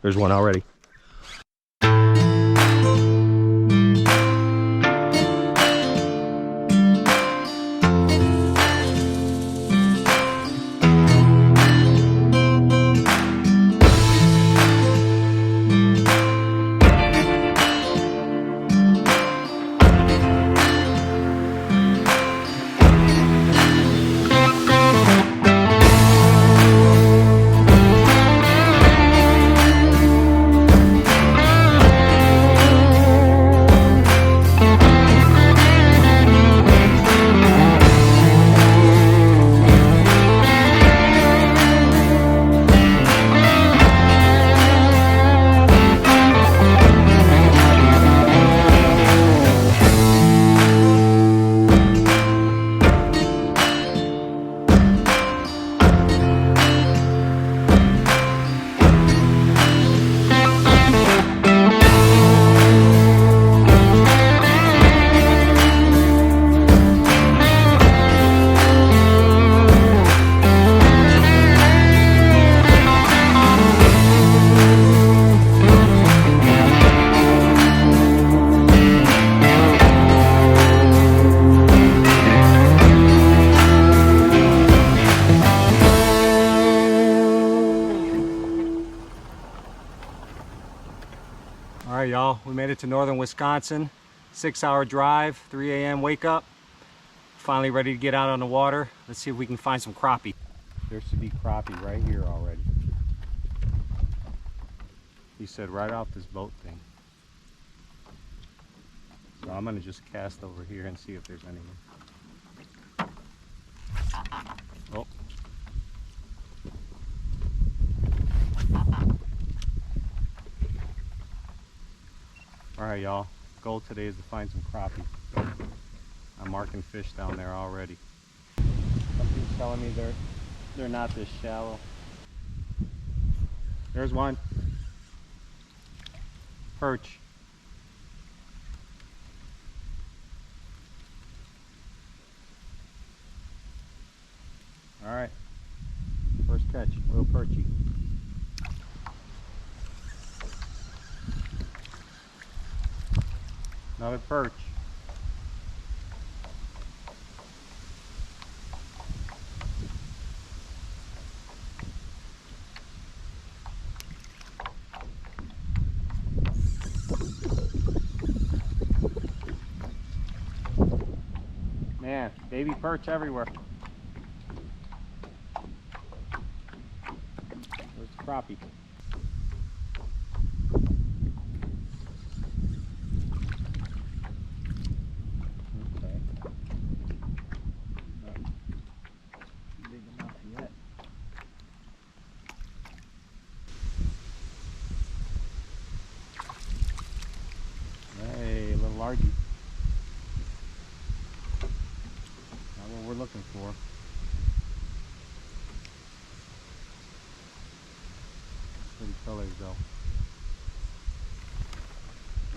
there's one already. All right, y'all, we made it to northern Wisconsin. 6-hour drive, 3 a.m. wake up. Finally ready to get out on the water. Let's see if we can find some crappie. There should be crappie right here already. He said right off this boat thing. So I'm gonna just cast over here and see if there's anything. Oh. Alright, y'all, goal today is to find some crappie. I'm marking fish down there already. Something's telling me they're not this shallow. There's one. Perch. Alright, first catch, a little perchy. Another perch. Man, baby perch everywhere. Where's the crappie? Largy. Not what we're looking for. Pretty colors though.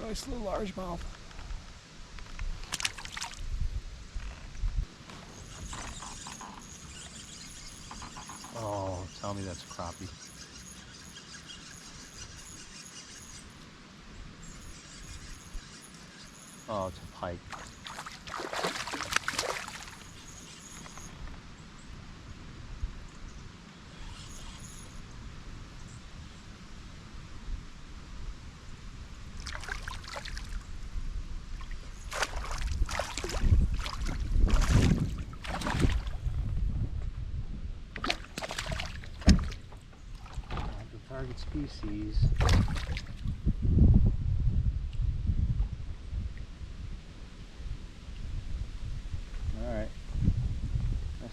Nice little largemouth. Oh, tell me that's crappie. Oh, it's a pike. Not the target species.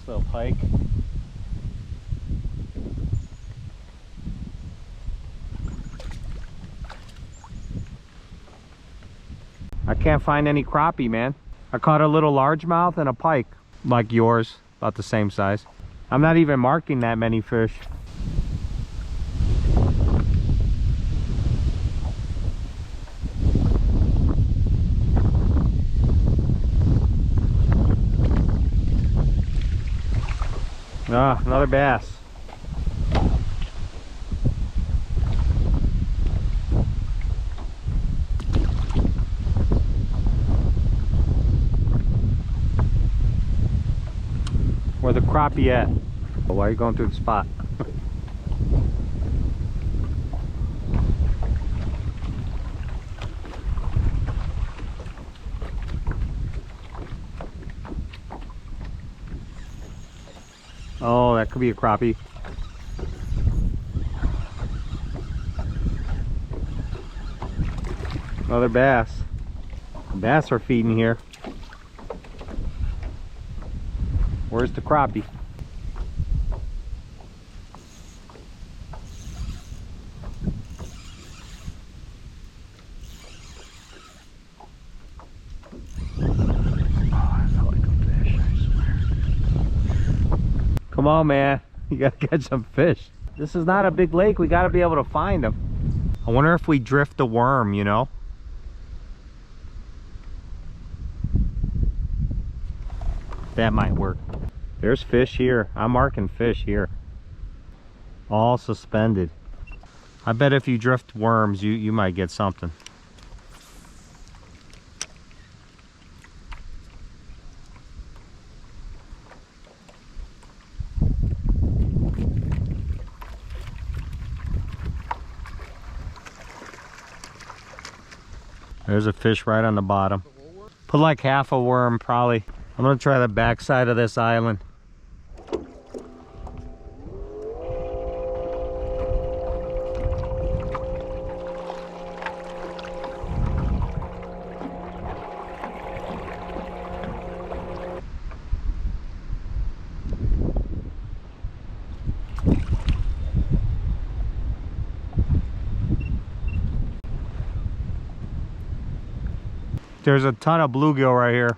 Little pike. I can't find any crappie, man. I caught a little largemouth and a pike, like yours, about the same size. I'm not even marking that many fish. Ah, another bass. the crappie at? Why are you going through the spot? Oh, that could be a crappie. Another bass. Bass are feeding here. Where's the crappie? Come on, man. You gotta catch some fish. This is not a big lake. We gotta be able to find them. I wonder if we drift a worm, you know? That might work. There's fish here. I'm marking fish here. All suspended. I bet if you drift worms, you might get something. There's a fish right on the bottom. Put like half a worm probably. I'm gonna try the back side of this island. There's a ton of bluegill right here.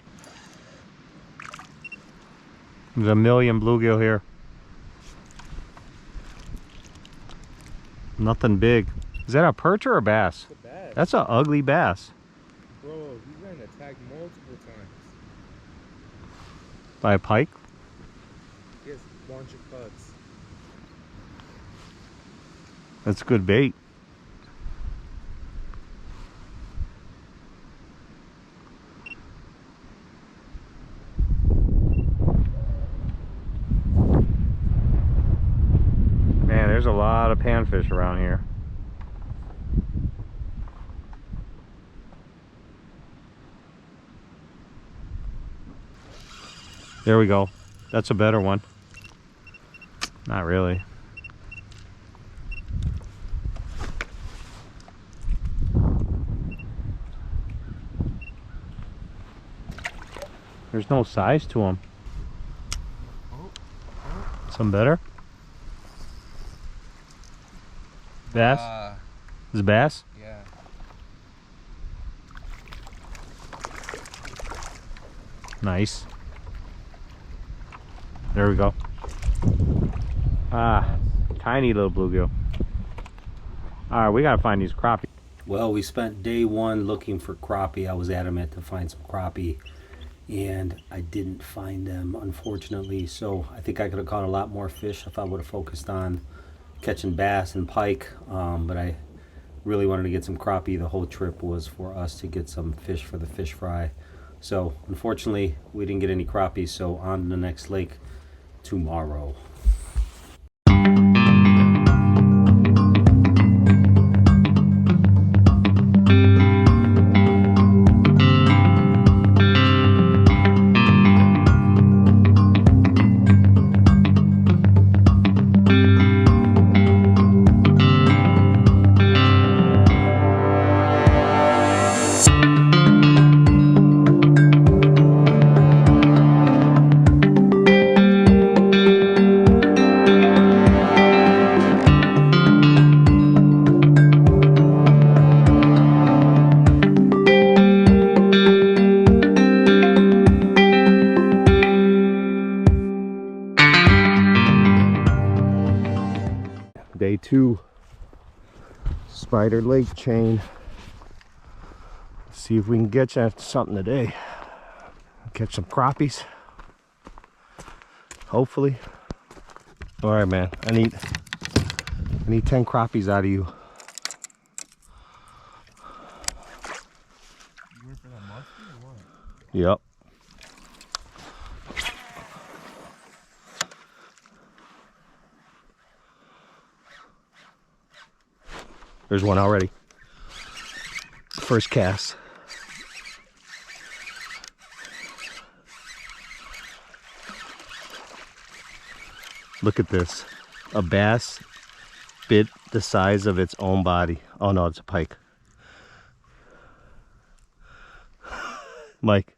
There's a million bluegill here. Nothing big. Is that a perch or a bass? It's a bass. That's an ugly bass. Bro, he's been attacked multiple times. By a pike? He has a bunch of cuts. That's good bait. Man, there's a lot of panfish around here. There we go. That's a better one. Not really. There's no size to them. Some better? Bass? Is it bass? Yeah. Nice. There we go. Ah, tiny little bluegill. Alright, we gotta find these crappie. Well, we spent day one looking for crappie. I was adamant to find some crappie, and I didn't find them, unfortunately. So I think I could have caught a lot more fish if I would have focused on catching bass and pike, but I really wanted to get some crappie. The whole trip was for us to get some fish for the fish fry. So unfortunately we didn't get any crappie, so on to the next lake tomorrow. Day 2, Spider Lake chain. See if we can get you something today. Catch some crappies. Hopefully. All right, man. I need 10 crappies out of you. You went for that musky or what? Yep. There's one already. First cast. Look at this. A bass bit the size of its own body. Oh no, it's a pike. Mike.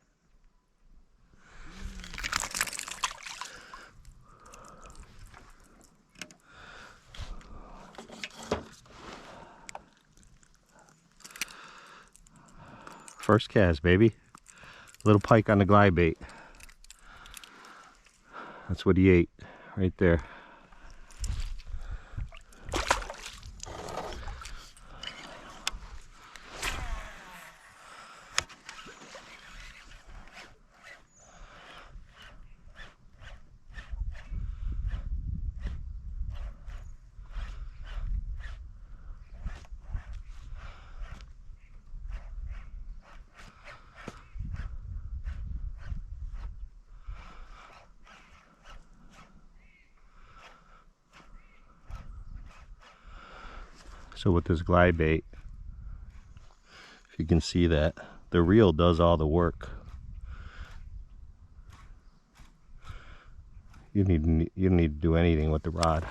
First cast, baby. Little pike on the glide bait. That's what he ate right there. So with this glide bait, if you can see that, the reel does all the work. You don't need to do anything with the rod.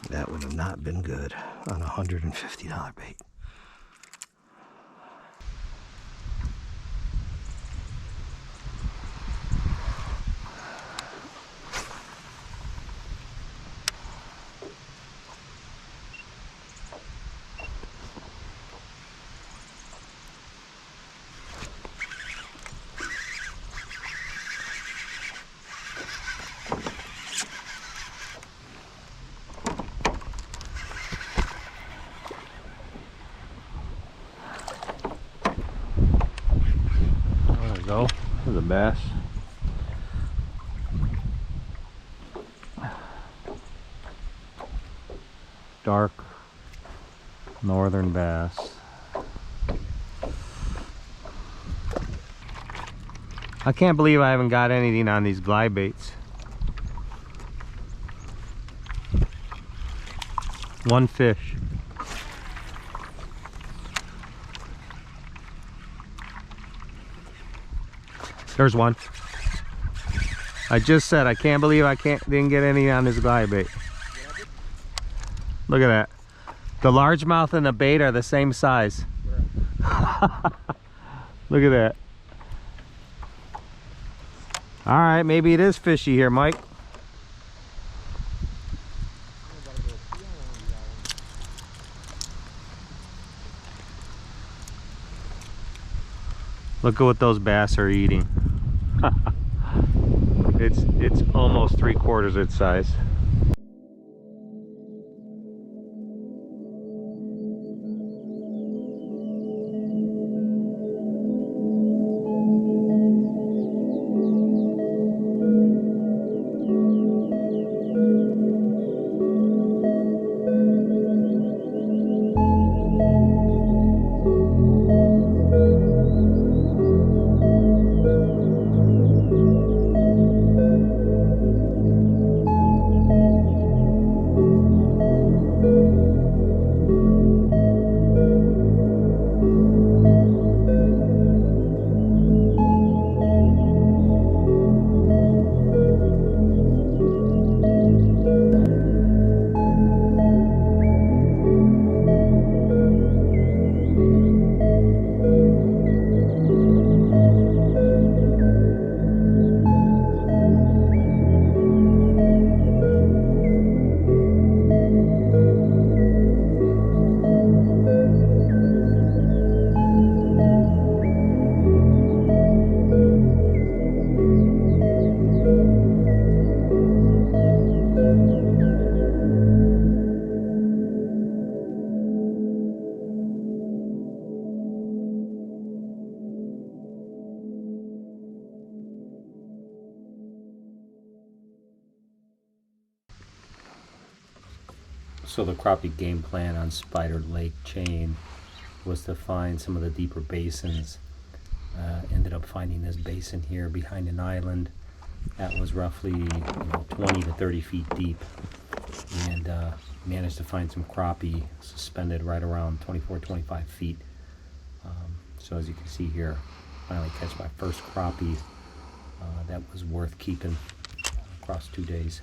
That would have not been good on a $150 bait. Go. There's a bass. Dark northern bass. I can't believe I haven't got anything on these glide baits. One fish. There's one. I just said I can't believe I didn't get any on this glide bait. Look at that. The largemouth and the bait are the same size. Look at that. All right, maybe it is fishy here, Mike. Look at what those bass are eating. It's almost 3/4 its size. So the crappie game plan on Spider Lake chain was to find some of the deeper basins. Ended up finding this basin here behind an island that was roughly 20 to 30 feet deep, and managed to find some crappie suspended right around 24-25 feet. So as you can see here, finally catch my first crappie that was worth keeping across 2 days.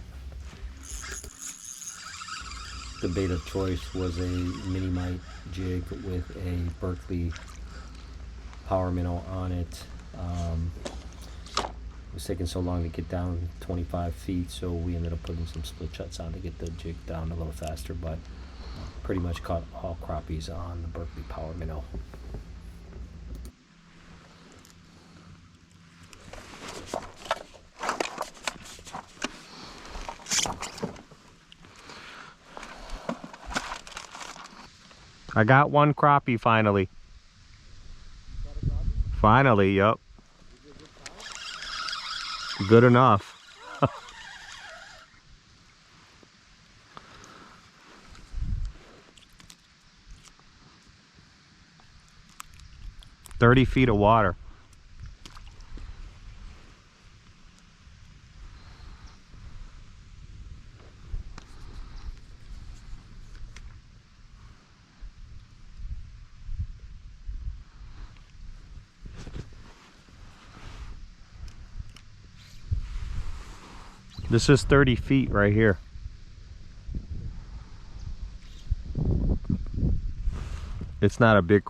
The bait of choice was a mini mite jig with a Berkeley power minnow on it. It was taking so long to get down 25 feet, so we ended up putting some split shuts on to get the jig down a little faster, but pretty much caught all crappies on the Berkeley power minnow. I got one crappie finally. Finally, yep. Good enough. 30 feet of water. This is 30 feet right here. It's not a big...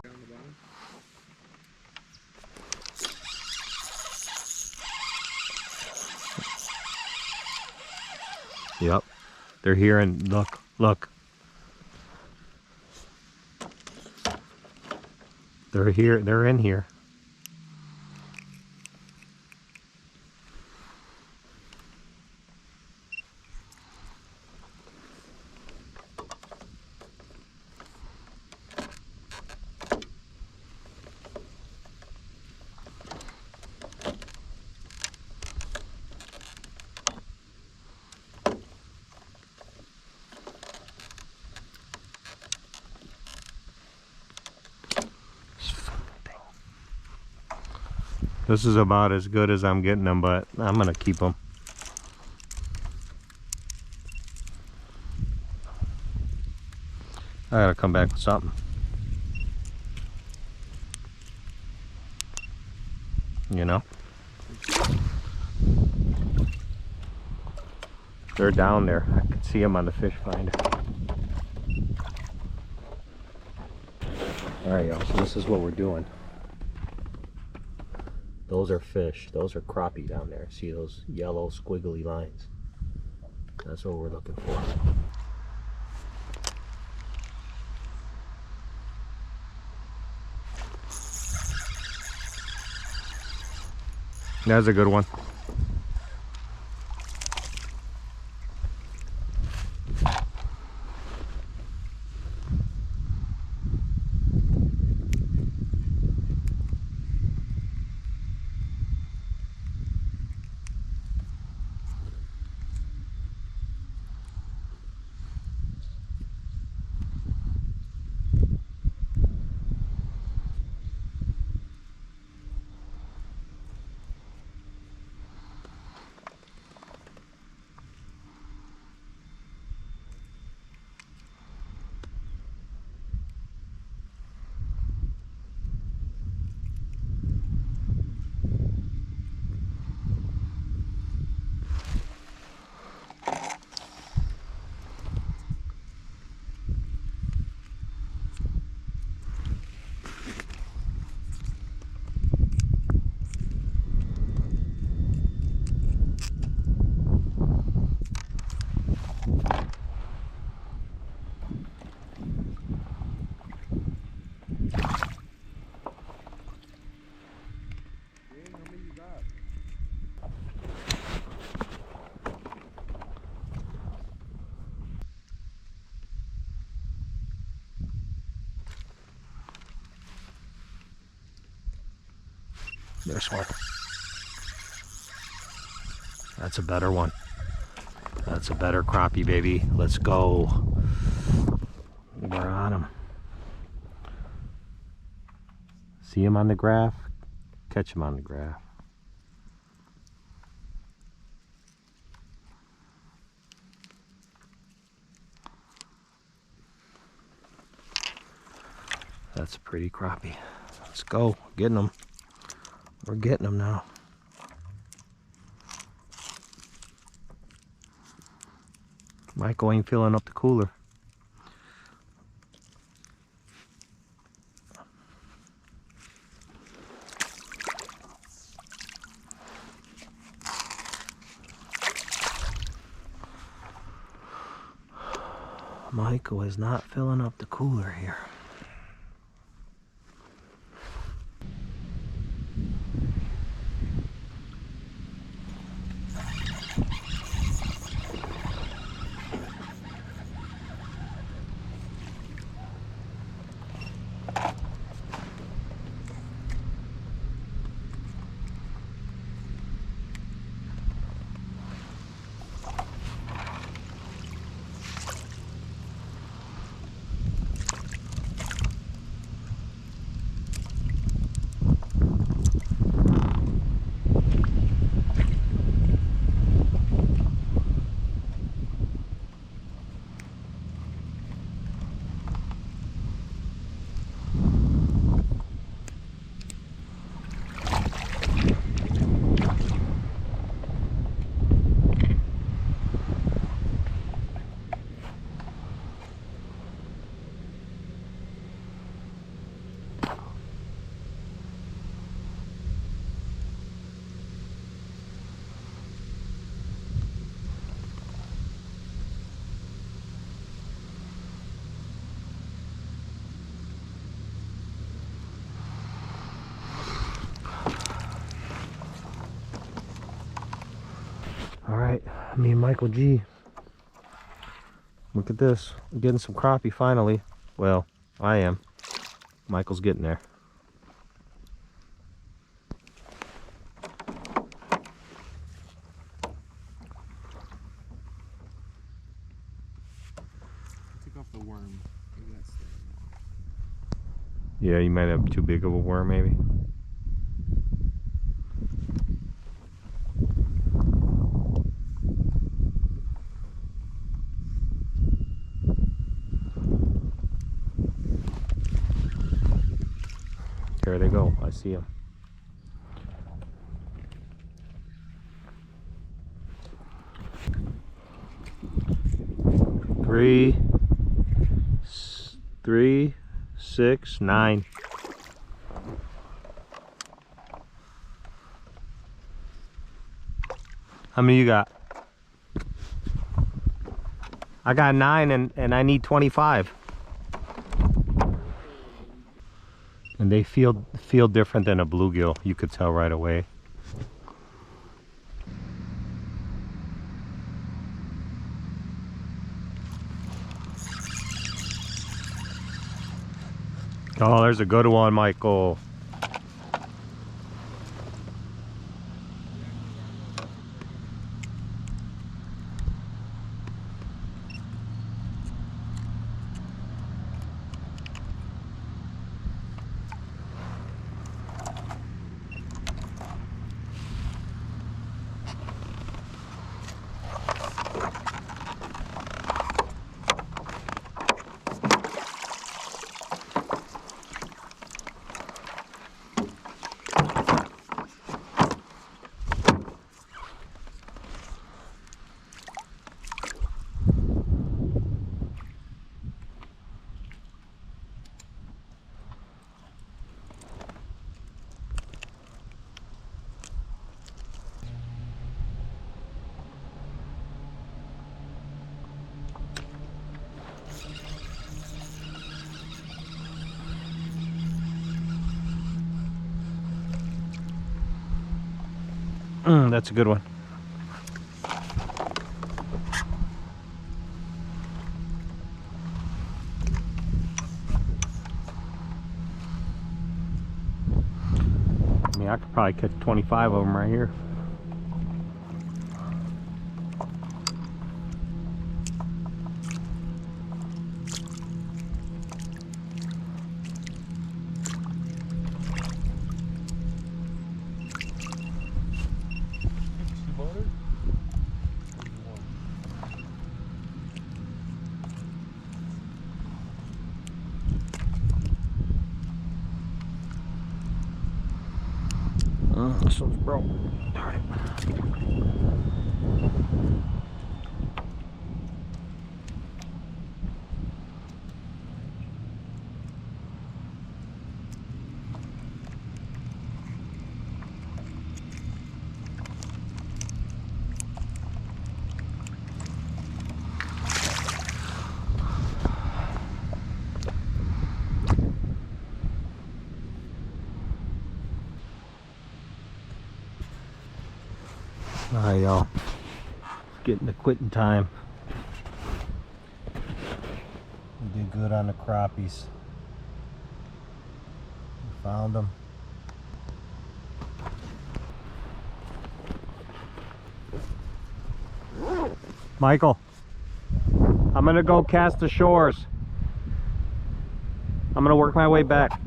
Yep. They're here and look, look. They're here, they're in here. This is about as good as I'm getting them, but I'm gonna keep them. I gotta come back with something. You know? They're down there. I can see them on the fish finder. Alright, y'all, so this is what we're doing. Those are fish. Those are crappie down there. See those yellow squiggly lines? That's what we're looking for. That's a good one. There's one. That's a better one. That's a better crappie, baby. Let's go. We're on them. See him on the graph? Catch him on the graph. That's a pretty crappie. Let's go. Getting them. We're getting them now. Michael ain't filling up the cooler. Michael is not filling up the cooler here. Alright, me and Michael G. Look at this. I'm getting some crappie finally. Well, I am. Michael's getting there. Take off the worm. Maybe that's Yeah, you might have too big of a worm, maybe. There they go. I see them. Three, 6, 9. How many you got? I got 9 and I need 25. And they feel different than a bluegill. You could tell right away. Oh, there's a good one, Michael. That's a good one. I mean, I could probably catch 25 of them right here. This one's broke. Darn it. Alright, y'all. Getting to quitting time. We did good on the crappies. We found them. Michael, I'm gonna go cast the shores. I'm gonna work my way back.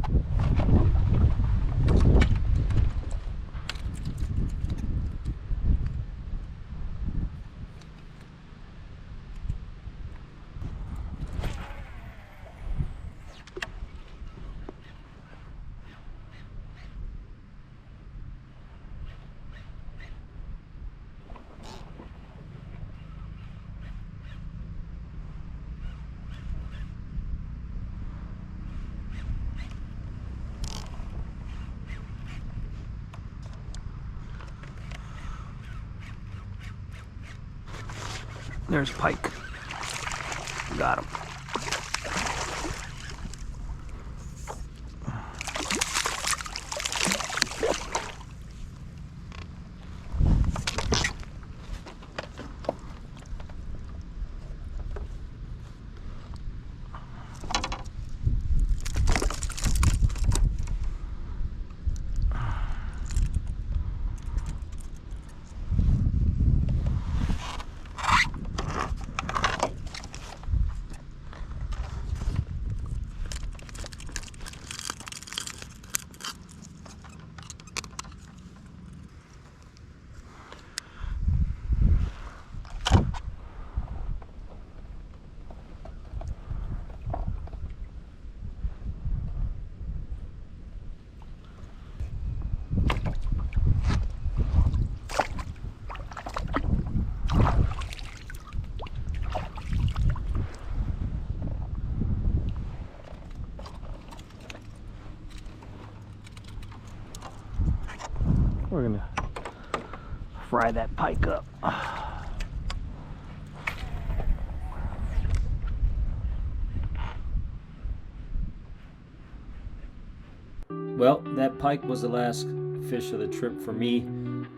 There's pike. Got him. We're gonna fry that pike up. Well, that pike was the last fish of the trip for me.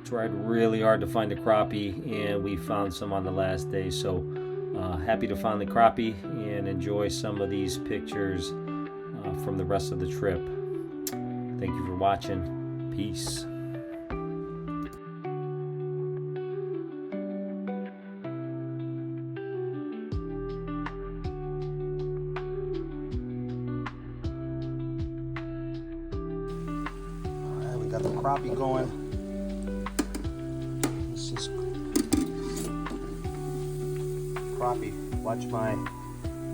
Tried really hard to find a crappie, and we found some on the last day. So happy to find the crappie and enjoy some of these pictures from the rest of the trip. Thank you for watching. Peace. Got the crappie going. This is crappie. Watch my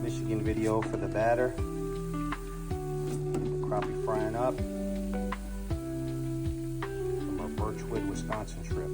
Michigan video for the batter. The crappie frying up from our Birchwood, Wisconsin trip.